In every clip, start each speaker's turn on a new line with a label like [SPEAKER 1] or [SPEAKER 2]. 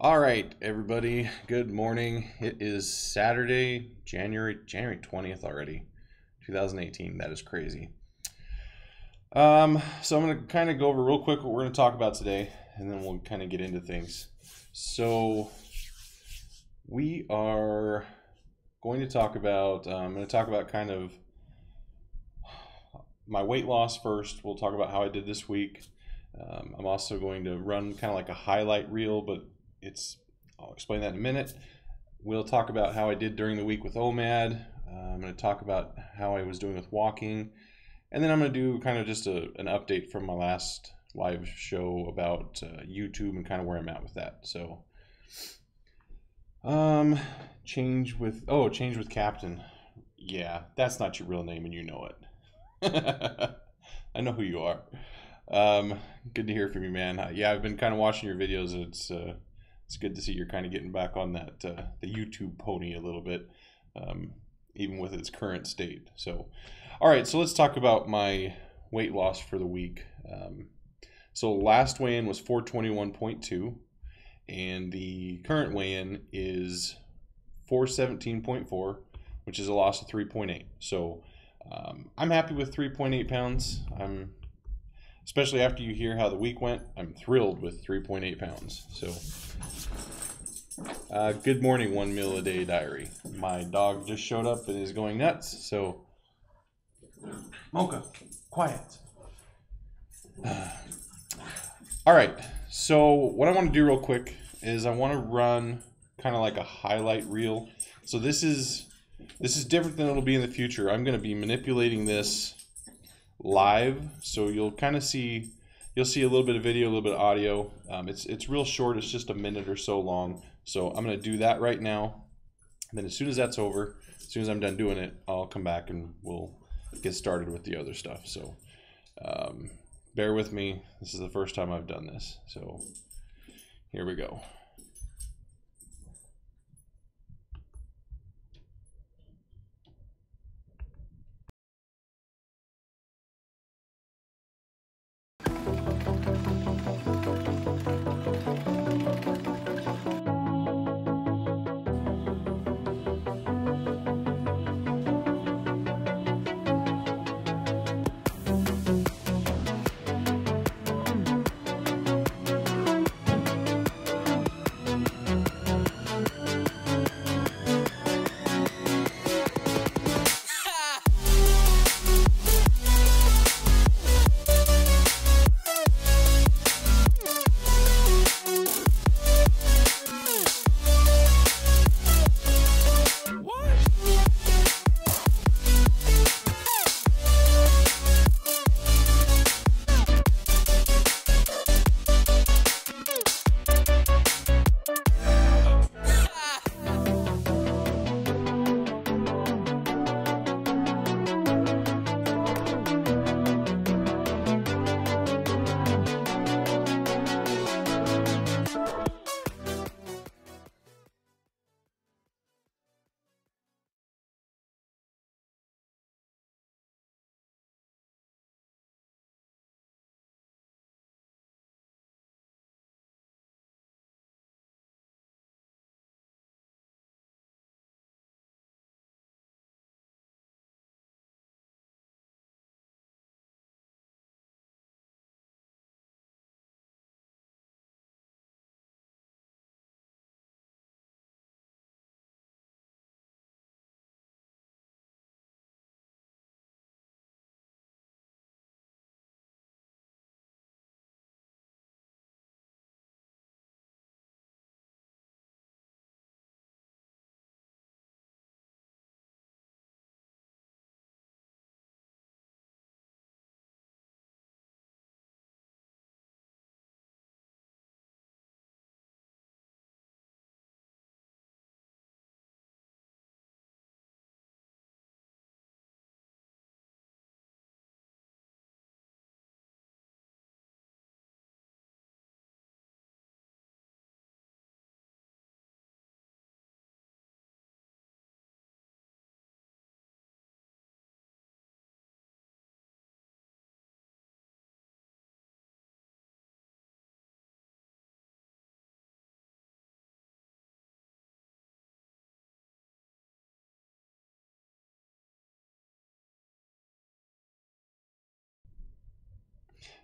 [SPEAKER 1] All right, everybody, good morning. It is Saturday, January 20th already, 2018. That is crazy. So I'm going to kind of go over real quick what we're going to talk about today, and then we'll kind of get into things. So we are going to talk about, I'm going to talk about kind of my weight loss first. We'll talk about how I did this week. I'm also going to run kind of like a highlight reel, but I'll explain that in a minute. We'll talk about how I did during the week with OMAD. I'm going to talk about how I was doing with walking. And then I'm going to do kind of just an update from my last live show about YouTube and kind of where I'm at with that. So, change with Captain. Yeah, that's not your real name and you know it. I know who you are. Good to hear from you, man. Yeah, I've been kind of watching your videos. It's good to see you're kind of getting back on that the YouTube pony a little bit, even with its current state. So, all right, so let's talk about my weight loss for the week. So last weigh-in was 421.2, and the current weigh-in is 417.4, which is a loss of 3.8. So I'm happy with 3.8 pounds. Especially after you hear how the week went, I'm thrilled with 3.8 pounds. So, good morning, 1 meal a day diary. My dog just showed up and is going nuts. So, Mocha, quiet. All right. So, what I want to do real quick is I want to run kind of like a highlight reel. So this is different than it'll be in the future. I'm going to be manipulating this live, so you'll kind of see, you'll see a little bit of video, a little bit of audio. It's real short. It's just a minute or so long. So I'm going to do that right now. And then as soon as that's over, as soon as I'm done doing it, I'll come back and we'll get started with the other stuff. So bear with me. This is the first time I've done this. So here we go.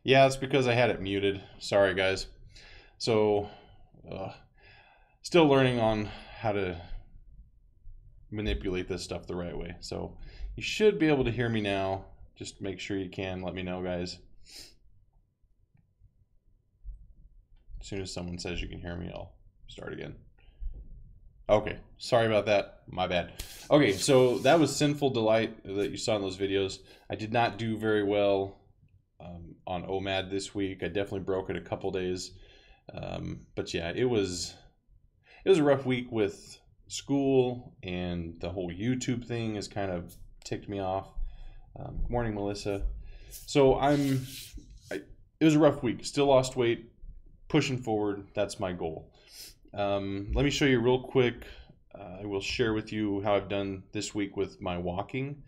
[SPEAKER 1] Yeah, it's because I had it muted. Sorry, guys. So, uh, still learning on how to manipulate this stuff the right way. So, you should be able to hear me now. Just make sure you can. Let me know, guys. As soon as someone says you can hear me, I'll start again. Okay, sorry about that. My bad. Okay, so that was Sinful Delight that you saw in those videos. I did not do very well on OMAD this week. I definitely broke it a couple days. But yeah, it was a rough week with school, and the whole YouTube thing has kind of ticked me off. Good morning, Melissa. So it was a rough week. Still lost weight, pushing forward. That's my goal. Let me show you real quick. I will share with you how I've done this week with my walking.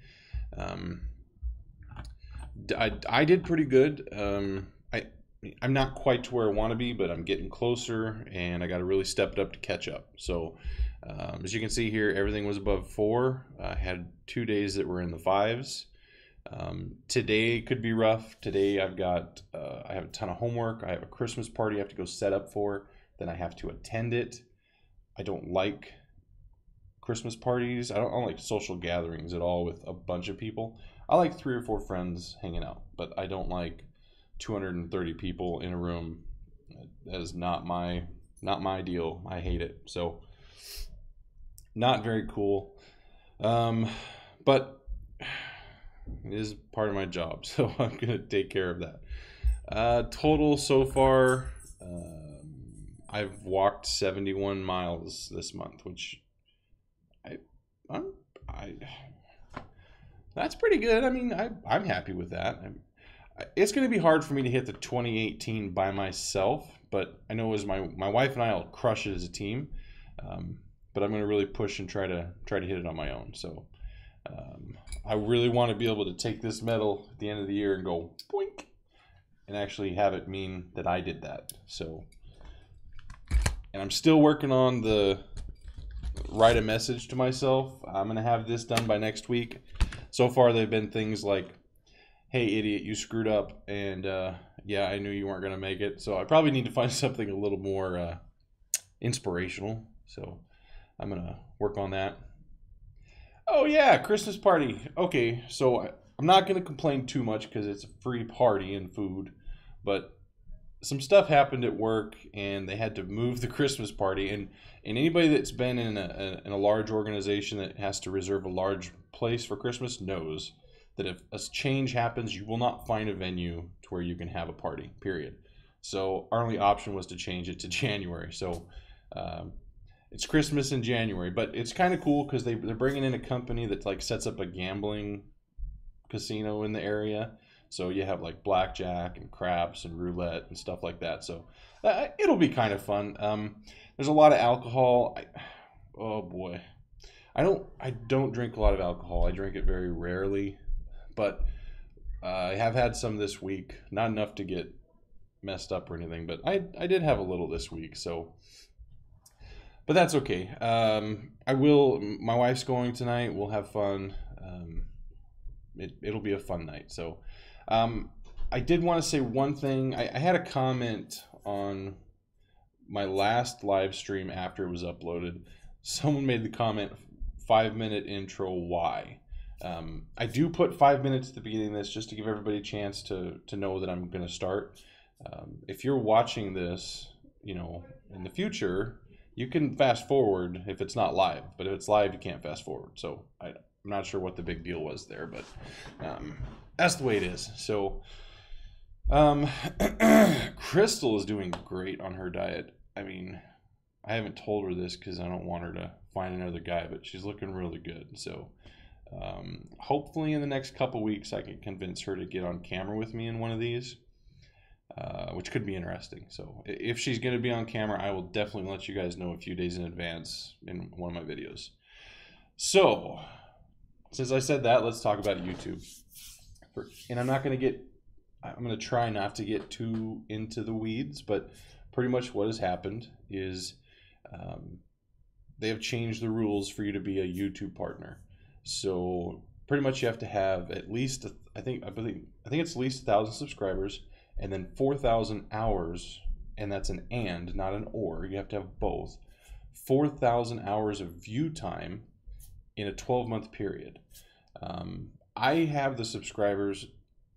[SPEAKER 1] I did pretty good. I'm not quite to where I want to be, but I'm getting closer, and I got to really step it up to catch up. So as you can see here, everything was above 4. I had 2 days that were in the 5s. Today could be rough. Today I have a ton of homework. I have a Christmas party I have to go set up for. Then I have to attend it. I don't like Christmas parties. I don't like social gatherings at all with a bunch of people. I like 3 or 4 friends hanging out, but I don't like 230 people in a room. That is not my deal. I hate it. So not very cool. But it is part of my job, so I'm gonna take care of that. Total so far, I've walked 71 miles this month, which that's pretty good. I mean, I'm happy with that. It's going to be hard for me to hit the 2018 by myself, but I know as my wife and I will crush it as a team. But I'm going to really push and try to hit it on my own. So I really want to be able to take this medal at the end of the year and go boink, and actually have it mean that I did that. So, and I'm still working on the write a message to myself. I'm going to have this done by next week. So far, they've been things like, hey, idiot, you screwed up, and yeah, I knew you weren't going to make it. So I probably need to find something a little more inspirational. So I'm going to work on that. Oh, yeah, Christmas party. Okay, so I'm not going to complain too much because it's a free party and food, but some stuff happened at work, and they had to move the Christmas party. And anybody that's been in a large organization that has to reserve a large place for Christmas knows that if a change happens, you will not find a venue to where you can have a party, period. So our only option was to change it to January. So it's Christmas in January, but it's kind of cool because they're bringing in a company that like sets up a gambling casino in the area. So you have like blackjack and craps and roulette and stuff like that. So it'll be kind of fun. There's a lot of alcohol. Oh boy, I don't drink a lot of alcohol. I drink it very rarely, but I have had some this week. Not enough to get messed up or anything, but I did have a little this week. So, but that's okay. I will. My wife's going tonight. We'll have fun. It'll be a fun night. So. I did want to say one thing. I had a comment on my last live stream after it was uploaded. Someone made the comment, 5-minute intro, why? I do put 5 minutes at the beginning of this just to give everybody a chance to know that I'm going to start. If you're watching this, in the future, you can fast forward if it's not live. But if it's live, you can't fast forward. So I'm not sure what the big deal was there, but that's the way it is. So Crystal is doing great on her diet. I mean, I haven't told her this because I don't want her to find another guy, but she's looking really good. So hopefully in the next couple weeks I can convince her to get on camera with me in one of these, which could be interesting. So if she's going to be on camera, I will definitely let you guys know a few days in advance in one of my videos. So since I said that, let's talk about YouTube. And I'm going to try not to get too into the weeds, but pretty much what has happened is they have changed the rules for you to be a YouTube partner. So pretty much you have to have at least, I think it's at least 1,000 subscribers and then 4,000 hours, and that's an and, not an or. You have to have both. 4,000 hours of view time in a 12-month period. I have the subscribers.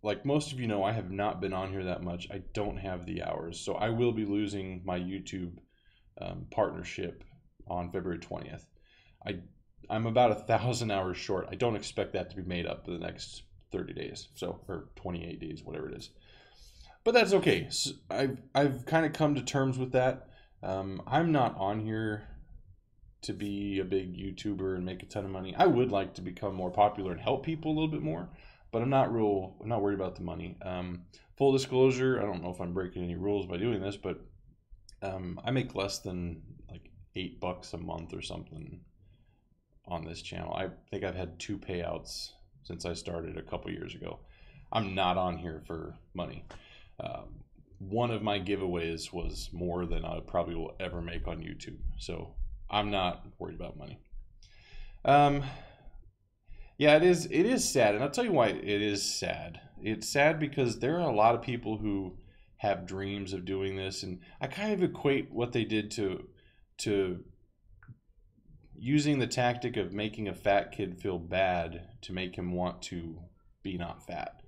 [SPEAKER 1] Like most of you know, I have not been on here that much. I don't have the hours. So I will be losing my YouTube partnership on February 20th. I'm about 1,000 hours short. I don't expect that to be made up in the next 30 days. So, or 28 days, whatever it is. But that's okay. So I've kind of come to terms with that. I'm not on here to be a big YouTuber and make a ton of money. I would like to become more popular and help people a little bit more, but I'm not worried about the money. Full disclosure, I don't know if I'm breaking any rules by doing this, but I make less than like $8 a month or something on this channel. I think I've had 2 payouts since I started a couple years ago. I'm not on here for money. One of my giveaways was more than I probably will ever make on YouTube. So I'm not worried about money. Yeah, it is sad. And I'll tell you why it is sad. It's sad because there are a lot of people who have dreams of doing this. And I kind of equate what they did to using the tactic of making a fat kid feel bad to make him want to be not fat.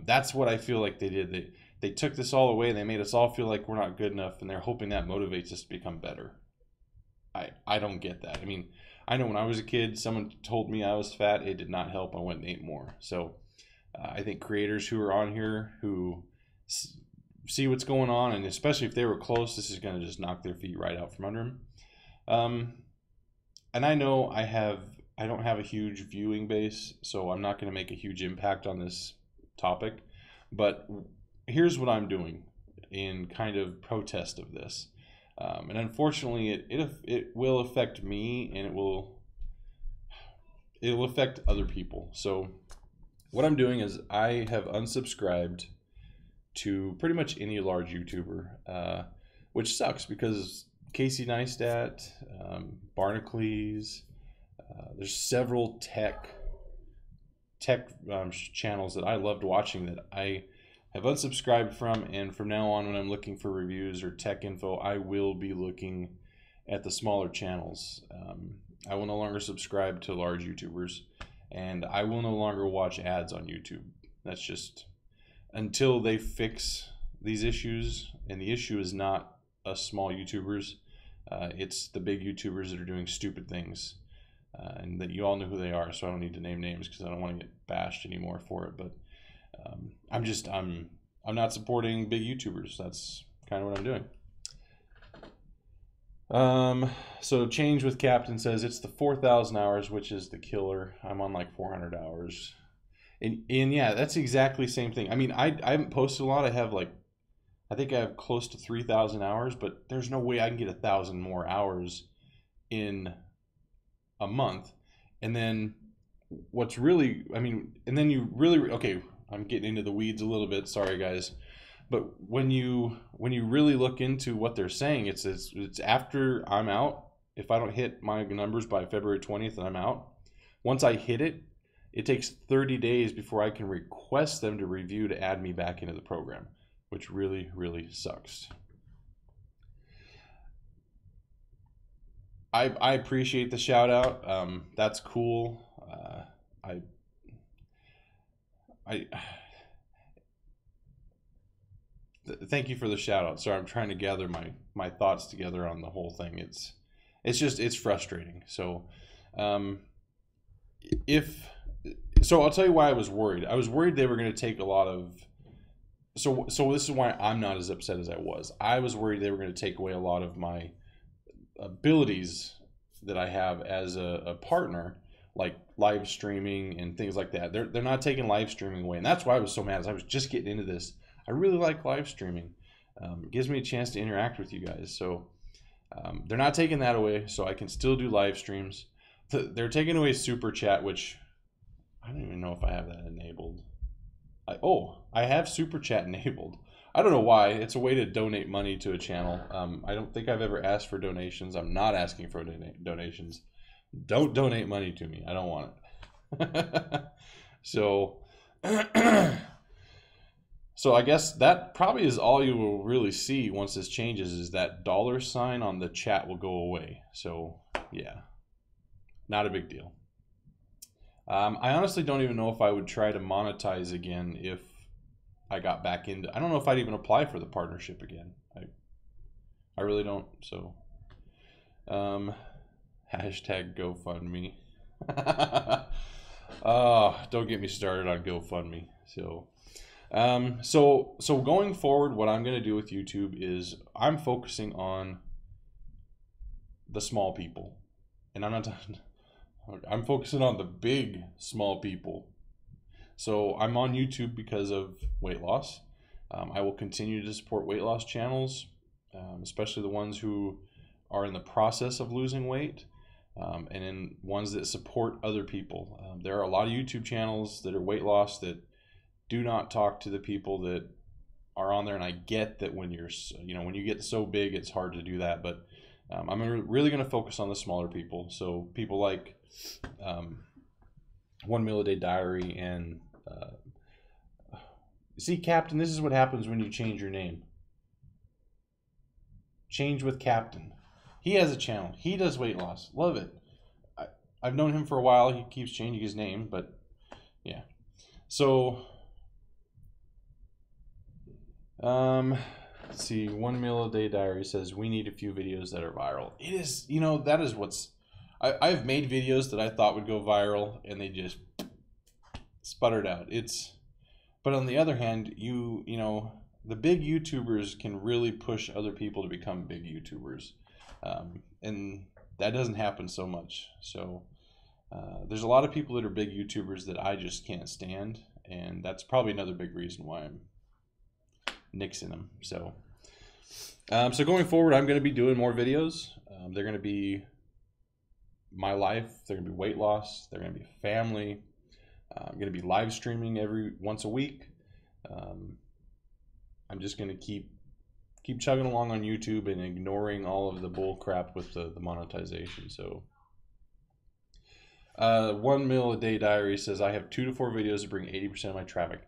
[SPEAKER 1] That's what I feel like they did. They took this all away. They made us all feel like we're not good enough, and they're hoping that motivates us to become better. I don't get that. I mean, I know when I was a kid, someone told me I was fat. It did not help. I went and ate more. So I think creators who are on here who see what's going on, and especially if they were close, this is going to just knock their feet right out from under them. And I know I don't have a huge viewing base, so I'm not going to make a huge impact on this topic. But here's what I'm doing in kind of protest of this. And unfortunately, it will affect me, and it will affect other people. So what I'm doing is I have unsubscribed to pretty much any large YouTuber, which sucks because Casey Neistat, Barnacules, there's several tech channels that I loved watching that I have unsubscribed from, and from now on when I'm looking for reviews or tech info, I will be looking at the smaller channels. I will no longer subscribe to large YouTubers, and I will no longer watch ads on YouTube. That's just until they fix these issues, and the issue is not us small YouTubers, it's the big YouTubers that are doing stupid things, and that you all know who they are, so I don't need to name names because I don't want to get bashed anymore for it. But I'm not supporting big YouTubers. That's kind of what I'm doing. So Change with Captain says it's the 4,000 hours, which is the killer. I'm on like 400 hours. And yeah, that's exactly the same thing. I mean, I haven't posted a lot. I think I have close to 3,000 hours, but there's no way I can get 1,000 more hours in a month. And then what's really, I mean, and then you really, okay, I'm getting into the weeds a little bit. Sorry, guys. But when you really look into what they're saying, it's after I'm out. If I don't hit my numbers by February 20th and I'm out, once I hit it, it takes 30 days before I can request them to review to add me back into the program, which really, really sucks. I appreciate the shout out. That's cool. Thank you for the shout out. Sorry, I'm trying to gather my thoughts together on the whole thing. It's frustrating. So, I'll tell you why I was worried. I was worried they were going to take a lot of. So this is why I'm not as upset as I was. I was worried they were going to take away a lot of my abilities that I have as a partner, like live streaming and things like that. They're not taking live streaming away, and that's why I was so mad. As I was just getting into this, I really like live streaming. It gives me a chance to interact with you guys. So they're not taking that away, so I can still do live streams. They're taking away super chat, which I don't even know if I have that enabled. I have super chat enabled. I don't know why. It's a way to donate money to a channel. I don't think I've ever asked for donations. I'm not asking for donations. Don't donate money to me. I don't want it. So So I guess that probably is all you will really see once this changes, is that $sign on the chat will go away. So yeah, not a big deal. I honestly don't even know if I would try to monetize again if I got back into. I don't know if I'd even apply for the partnership again. I really don't. So hashtag GoFundMe. Oh, don't get me started on GoFundMe. So going forward, what I'm going to do with YouTube is I'm focusing on the small people, and I'm focusing on the big small people. So I'm on YouTube because of weight loss. I will continue to support weight loss channels, especially the ones who are in the process of losing weight, and then ones that support other people. There are a lot of YouTube channels that are weight loss that do not talk to the people that are on there, and I get that when you're, when you get so big, it's hard to do that. But I'm really going to focus on the smaller people. So people like 1 Meal a Day Diary and see, Captain. This is what happens when you change your name. Change with Captain. He has a channel. He does weight loss. Love it. I've known him for a while. He keeps changing his name, but yeah. So let's see. 1 Meal a Day Diary says we need a few videos that are viral. It is, that is what's. I've made videos that I thought would go viral, and they just sputtered out. But on the other hand, the big YouTubers can really push other people to become big YouTubers, and that doesn't happen so much. So there's a lot of people that are big YouTubers that I just can't stand, and that's probably another big reason why I'm nixing them. So going forward, I'm going to be doing more videos. They're going to be my life. They're going to be weight loss. They're going to be family. I'm going to be live streaming once a week. I'm just going to keep chugging along on YouTube and ignoring all of the bull crap with the monetization. So 1 Meal a Day Diary says I have 2 to 4 videos to bring 80% of my traffic.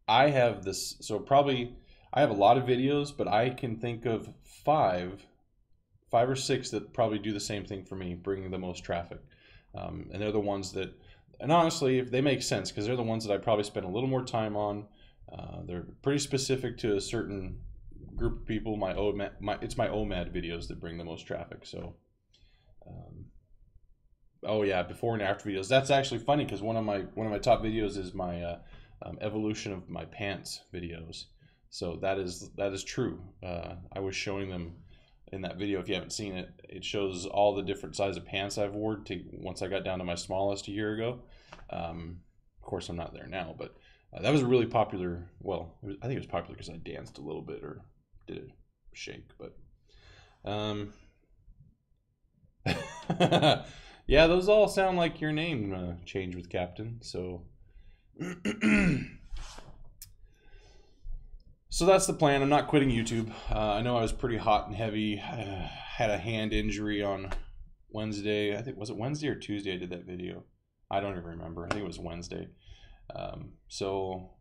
[SPEAKER 1] I have this, so probably I have a lot of videos, but I can think of 5 or 6 that probably do the same thing for me, bringing the most traffic. And they're the ones that, and honestly, if they make sense, because they're the ones that I probably spend a little more time on. They're pretty specific to a certain group of people. It's my OMAD videos that bring the most traffic. So, oh yeah, before and after videos. That's actually funny because one of my top videos is my evolution of my pants videos. So that is true. I was showing them in that video. If you haven't seen it, it shows all the different size of pants I've worn once I got down to my smallest a year ago. Of course, I'm not there now, but that was a really popular. Well, I think it was popular because I danced a little bit or did a shake. But yeah, those all sound like your name, Change with Captain. So. So that's the plan. I'm not quitting YouTube. I know I was pretty hot and heavy. Had a hand injury on Wednesday. I think, was it Wednesday or Tuesday I did that video? I don't even remember. I think it was Wednesday. So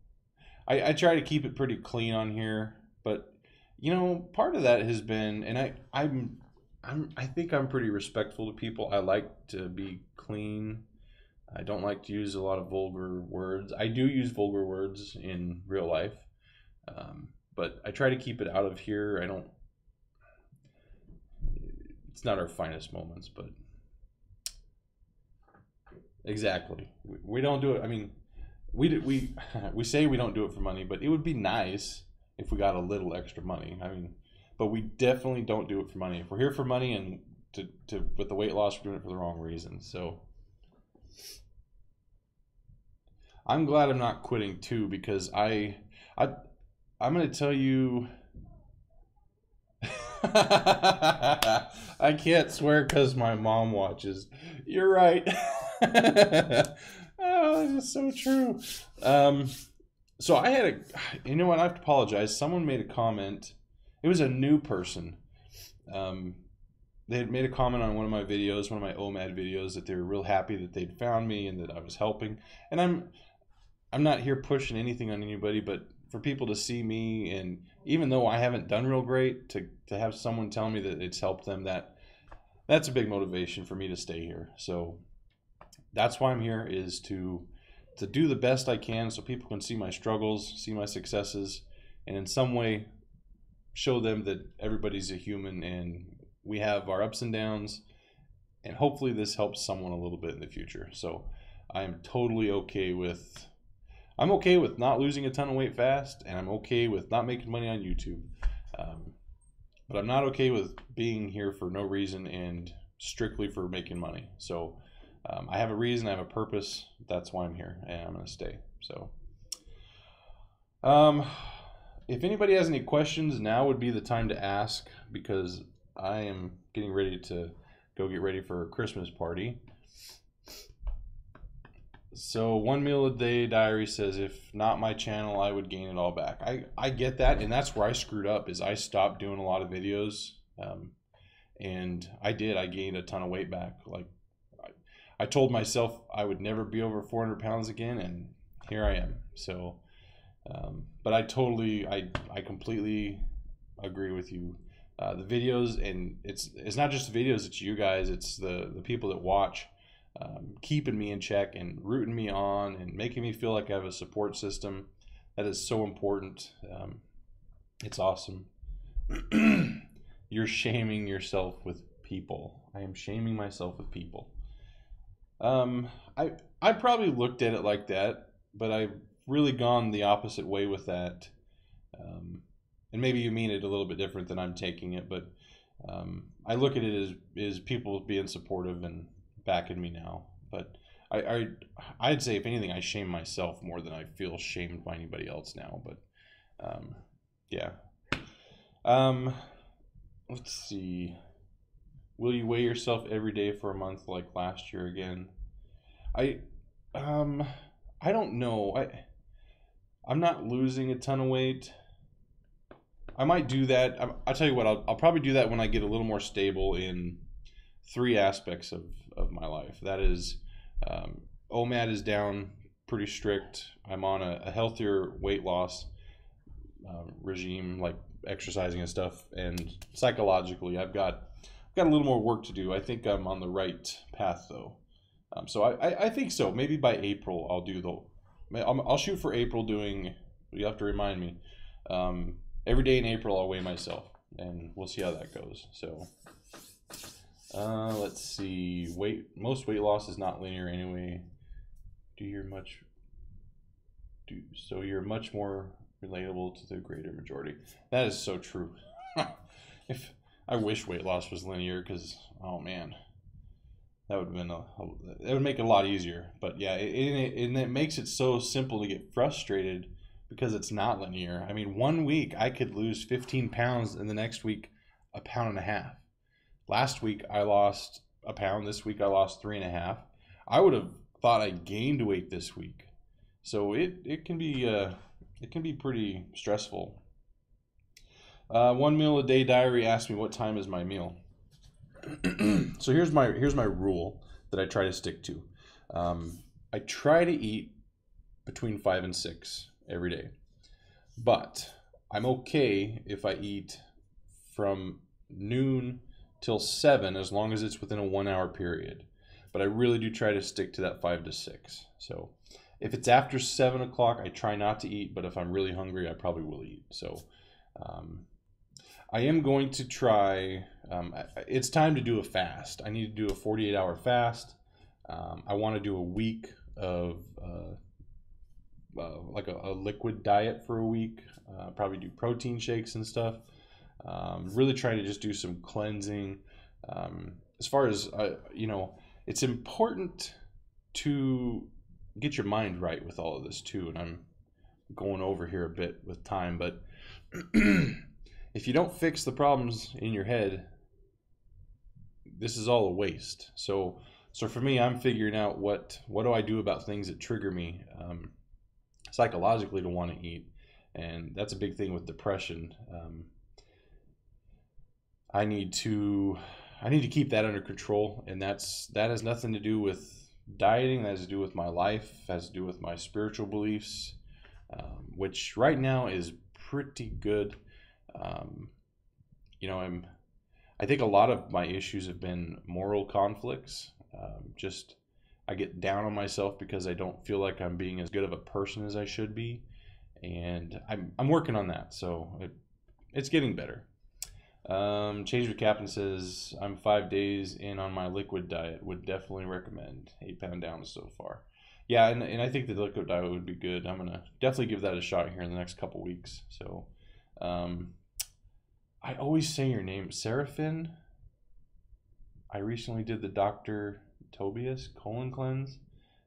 [SPEAKER 1] I try to keep it pretty clean on here. But, part of that has been, and I think I'm pretty respectful to people. I like to be clean. I don't like to use a lot of vulgar words. I do use vulgar words in real life. But I try to keep it out of here. It's not our finest moments, but exactly. We don't do it. I mean, we say we don't do it for money, but it would be nice if we got a little extra money. I mean, but we definitely don't do it for money. If we're here for money and with the weight loss, we're doing it for the wrong reasons. So I'm glad I'm not quitting too, because I'm going to tell you, I can't swear because my mom watches. You're right. Oh, that's so true. So I had you know what? I have to apologize. Someone made a comment. It was a new person. They had made a comment on one of my videos, one of my OMAD videos, that they were real happy that they'd found me and that I was helping. And I'm not here pushing anything on anybody, but for people to see me, and even though I haven't done real great, to have someone tell me that it's helped them, that's a big motivation for me to stay here. So that's why I'm here, is to do the best I can so people can see my struggles, see my successes, and in some way show them that everybody's a human and we have our ups and downs, and hopefully this helps someone a little bit in the future. So I am totally okay with, I'm okay with not losing a ton of weight fast, and I'm okay with not making money on YouTube. But I'm not okay with being here for no reason and strictly for making money. So I have a reason, I have a purpose. That's why I'm here, and I'm going to stay. So if anybody has any questions, now would be the time to ask, because I am getting ready to go get ready for a Christmas party. So 1 meal a day diary says, if not my channel, I would gain it all back. I get that, and that's where I screwed up, is I stopped doing a lot of videos, and I gained a ton of weight back. Like I told myself I would never be over 400 pounds again, and here I am. So but I completely agree with you. The videos, and it's not just the videos, it's you guys, it's the people that watch, keeping me in check and rooting me on and making me feel like I have a support system. That is so important. It's awesome. You're shaming yourself with people. I am shaming myself with people. I probably looked at it like that, but I've really gone the opposite way with that. And maybe you mean it a little bit different than I'm taking it, but I look at it as people being supportive and backing me now. But I'd say, if anything, I shame myself more than I feel shamed by anybody else now. But yeah. Let's see. Will you weigh yourself every day for a month like last year again? I don't know. I'm not losing a ton of weight. I might do that. I'll tell you what, I'll probably do that when I get a little more stable in 3 aspects of my life. That is, OMAD is down pretty strict. I'm on a healthier weight loss regime, like exercising and stuff. And psychologically, I've got a little more work to do. I think I'm on the right path, though. So I think so. Maybe by April I'll shoot for April doing. You have to remind me. Every day in April I'll weigh myself, and we'll see how that goes. So let's see. Most weight loss is not linear anyway. You're much more relatable to the greater majority. That is so true. If I wish weight loss was linear, because oh man, that would have been it would make it a lot easier. But yeah, it makes it so simple to get frustrated because it's not linear. I mean, 1 week I could lose 15 pounds, and the next week 1.5 pounds. Last week I lost a pound. This week I lost 3.5. I would have thought I gained weight this week. So it can be pretty stressful. 1 meal a day diary asked me, what time is my meal? So here's my rule that I try to stick to. I try to eat between 5 and 6 every day, but I'm okay if I eat from noon till 7, as long as it's within a 1 hour period. But I really do try to stick to that 5 to 6. So if it's after 7 o'clock, I try not to eat, but if I'm really hungry, I probably will eat. So I am going to try, it's time to do a fast. I need to do a 48-hour fast. I want to do a week of like a liquid diet for a week. Probably do protein shakes and stuff. Really try to just do some cleansing. As far as, it's important to get your mind right with all of this too. And I'm going over here a bit with time, but if you don't fix the problems in your head, this is all a waste. So for me, I'm figuring out what do I do about things that trigger me psychologically to want to eat. And that's a big thing with depression. I need to keep that under control, and that has nothing to do with dieting. That has to do with my life, has to do with my spiritual beliefs. which right now is pretty good. You know, I think a lot of my issues have been moral conflicts. Just I get down on myself because I don't feel like I'm being as good of a person as I should be, and I'm working on that. So it's getting better. Change with Captain says I'm 5 days in on my liquid diet. Would definitely recommend. 8 pound down so far. Yeah, and I think the liquid diet would be good. I'm gonna definitely give that a shot here in the next couple weeks. So, I always say your name, Seraphin. I recently did the Dr. Tobias colon cleanse,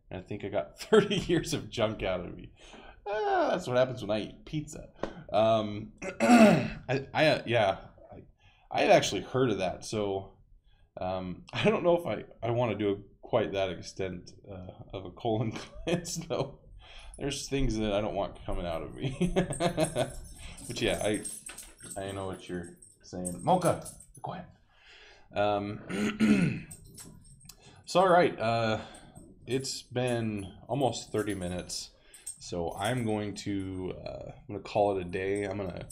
[SPEAKER 1] and I think I got 30 years of junk out of me. That's what happens when I eat pizza. Yeah, I had actually heard of that, so I don't know if I want to do quite that extent of a colon cleanse, though. There's things that I don't want coming out of me. But yeah, I know what you're saying. Mocha, quiet. So all right, it's been almost 30 minutes, so I'm going to call it a day. I'm gonna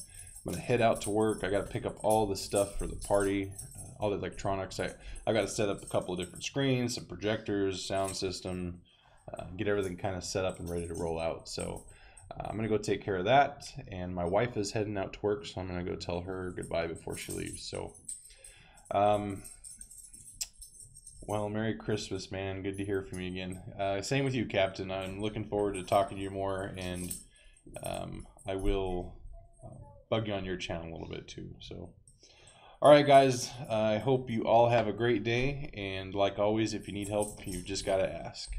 [SPEAKER 1] head out to work. I got to pick up all the stuff for the party, all the electronics. I got to set up a couple of different screens, some projectors, sound system, get everything kind of set up and ready to roll out. So I'm gonna go take care of that, and my wife is heading out to work, so I'm gonna go tell her goodbye before she leaves. So, well, Merry Christmas, man. Good to hear from you again. Same with you, Captain. I'm looking forward to talking to you more, and I will bug you on your channel a little bit too. So, all right, guys. I hope you all have a great day, and like always, if you need help, you just gotta ask.